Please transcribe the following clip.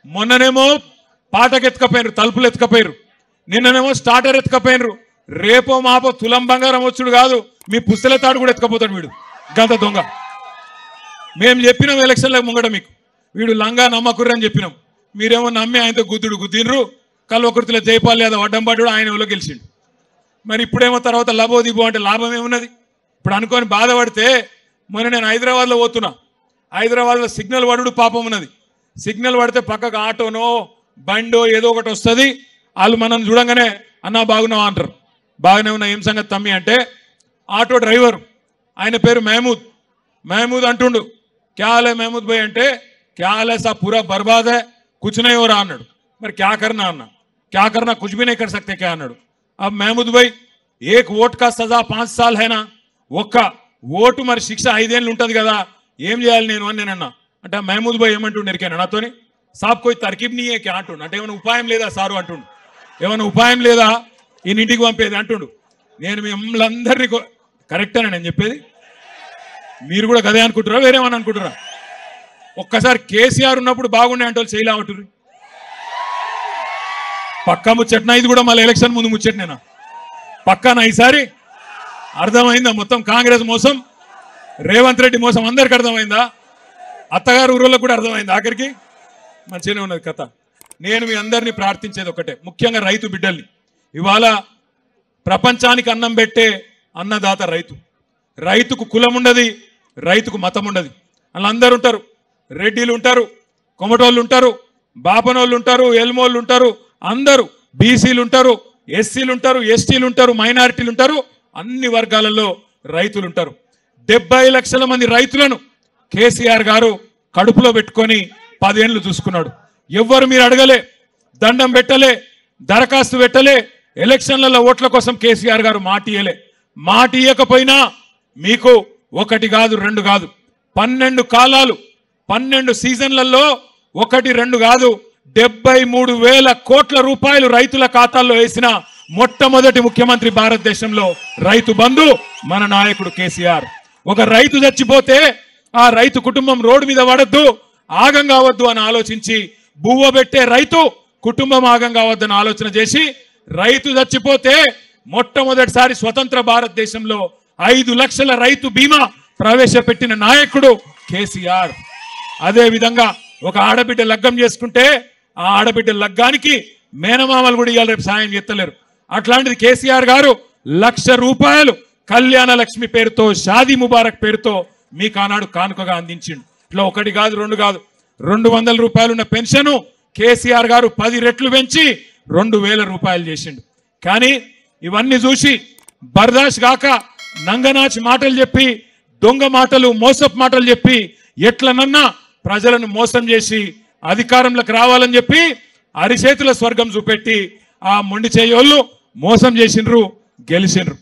మొన్ననేమో పాటకు ఎత్తుకపోయినరు, తలుపులు ఎత్తుకపోయారు, నిన్ననేమో స్టార్టర్ ఎత్తుకపోయినరు. రేపో మాపో తులం బంగారం వచ్చుడు కాదు, మీ పుస్తల తాడు కూడా ఎత్తుకపోతాడు వీడు, గంత దొంగ. మేము చెప్పినాం ఎలక్షన్లకు ముంగట మీకు, వీడు లంగా నమ్మకుర్రు అని చెప్పినాం. మీరేమో నమ్మి ఆయనతో గుద్దినరు. కల్వకుర్తిలో జైపాల్ యాదవ్ అడ్డం పడ్డాడు, ఆయన ఎవరో గెలిచిండు. మరి ఇప్పుడేమో తర్వాత లబో దిబో అంటే లాభం ఏమున్నది? ఇప్పుడు అనుకొని బాధపడితే, మొన్న నేను హైదరాబాద్లో పోతున్నా, హైదరాబాద్లో సిగ్నల్ పడుడు పాపం ఉన్నది. సిగ్నల్ పడితే పక్కకు ఆటోనో బండో ఏదో ఒకటి వస్తుంది, వాళ్ళు మనం చూడంగానే అన్నా బాగున్నావా అంటారు. బాగానే ఉన్నా, ఏం సంగతి తమ్మి అంటే, ఆటో డ్రైవర్ ఆయన పేరు మహమూద్ అంటుండు. క్యాలే మహమూద్ భాయ్ అంటే, క్యాలే సా పూరా బర్బాద్ హై, కుచ్ నహీ హో రహా అన్నాడు. మరి క్యా కర్నా అన్నా, క్యా కర్నా కుచ్ భీ నహీ కర్ సక్తే క్యా అన్నాడు. అబ్ మహమూద్ భాయ్ ఏక్ ఓట్ కా సజా 5 సాల్ హైనా, ఒక్క ఓటు మరి శిక్ష 5 ఏళ్ళు ఉంటుంది కదా, ఏం చేయాలి నేను అని నేనన్నా. అంటే మహమూద్ భాయ్ ఏమంటుండు ఎరికాను నాతోని, సాబ్ కోయి తర్కీబ్ నీ కే అంటుండు. అంటే ఏమైనా ఉపాయం లేదా సారు అంటుండు, ఏమైనా ఉపాయం లేదా ఈయన ఇంటికి పంపేది అంటుండు. నేను మిమ్మల్ని అందరినీ కరెక్టేనా నేను చెప్పేది? మీరు కూడా గదే అనుకుంటారా, వేరేమని అనుకుంటారా? ఒక్కసారి కేసీఆర్ ఉన్నప్పుడు బాగుండే అంటే వాళ్ళు చేయలేమంటారు. పక్కా ముచ్చట్నా ఇది కూడా, మళ్ళీ ఎలక్షన్ ముందు ముచ్చట్నేనా? పక్కానా ఈసారి? అర్థమైందా మొత్తం కాంగ్రెస్ మోసం, రేవంత్ రెడ్డి మోసం అందరికి అర్థమైందా? అత్తగారు ఊరోళ్ళకు కూడా అర్థమైంది ఆఖరికి. మంచిగానే ఉన్నది కథ. నేను మీ అందరినీ ప్రార్థించేది ఒకటే, ముఖ్యంగా రైతు బిడ్డల్ని. ఇవాళ ప్రపంచానికి అన్నం పెట్టే అన్నదాత రైతు. రైతుకు కులం ఉండదు, రైతుకు మతం ఉండదు. వాళ్ళందరూ ఉంటారు, రెడ్డిలు ఉంటారు, కొమటోళ్ళు ఉంటారు, బాపనోళ్ళు ఉంటారు, ఎల్మోళ్ళు ఉంటారు, అందరూ బీసీలు ఉంటారు, ఎస్సీలు ఉంటారు, ఎస్టీలు ఉంటారు, మైనారిటీలు ఉంటారు, అన్ని వర్గాలలో రైతులు ఉంటారు. 70 లక్షల మంది రైతులను కేసీఆర్ గారు కడుపులో పెట్టుకొని 10 ఏళ్ళు చూసుకున్నాడు. ఎవ్వరు మీరు అడగలే, దండం పెట్టలే, దరఖాస్తు పెట్టలే, ఎలక్షన్లలో ఓట్ల కోసం కేసీఆర్ గారు మాట ఇయ్యలే. మాట ఇయ్యకపోయినా మీకు 1 కాదు 2 కాదు 12 కాలాలు 12 సీజన్లలో 1 2 కాదు 73,000 కోట్ల రూపాయలు రైతుల ఖాతాల్లో వేసిన మొట్టమొదటి ముఖ్యమంత్రి భారతదేశంలో రైతు బంధు మన నాయకుడు కేసీఆర్. ఒక రైతు చచ్చిపోతే ఆ రైతు కుటుంబం రోడ్డు మీద పడద్దు, ఆగం కావద్దు అని ఆలోచించి, బువ్వ పెట్టే రైతు కుటుంబం ఆగం కావద్దని ఆలోచన చేసి, రైతు చచ్చిపోతే మొట్టమొదటిసారి స్వతంత్ర భారతదేశంలో 5 లక్షల రైతు బీమా ప్రవేశపెట్టిన నాయకుడు కేసీఆర్. అదే విధంగా ఒక ఆడబిడ్డ లగ్గం చేసుకుంటే ఆ ఆడబిడ్డ లగ్గానికి మేనమామలు కూడా ఇవాళ రేపు సాయం చేస్తలేరు. అట్లాంటిది కేసీఆర్ గారు 1,00,000 రూపాయలు కళ్యాణ లక్ష్మి పేరుతో, షాదీ ముబారక్ పేరుతో మీకు ఆనాడు కానుకగా అందించిండు. ఇట్లా 1 కాదు 2 కాదు 200 రూపాయలున్న పెన్షన్ కేసీఆర్ గారు 10 రెట్లు పెంచి 2,000 రూపాయలు చేసిండు. కానీ ఇవన్నీ చూసి బర్దాష్ గాక నంగనాచి మాటలు చెప్పి, దొంగ మాటలు, మోసపు మాటలు చెప్పి, ఎట్లనన్నా ప్రజలను మోసం చేసి అధికారంలోకి రావాలని చెప్పి అరిచేతుల స్వర్గం చూపెట్టి ఆ మొండి చేయోళ్ళు మోసం చేసిండ్రు, గెలిచిండ్రు.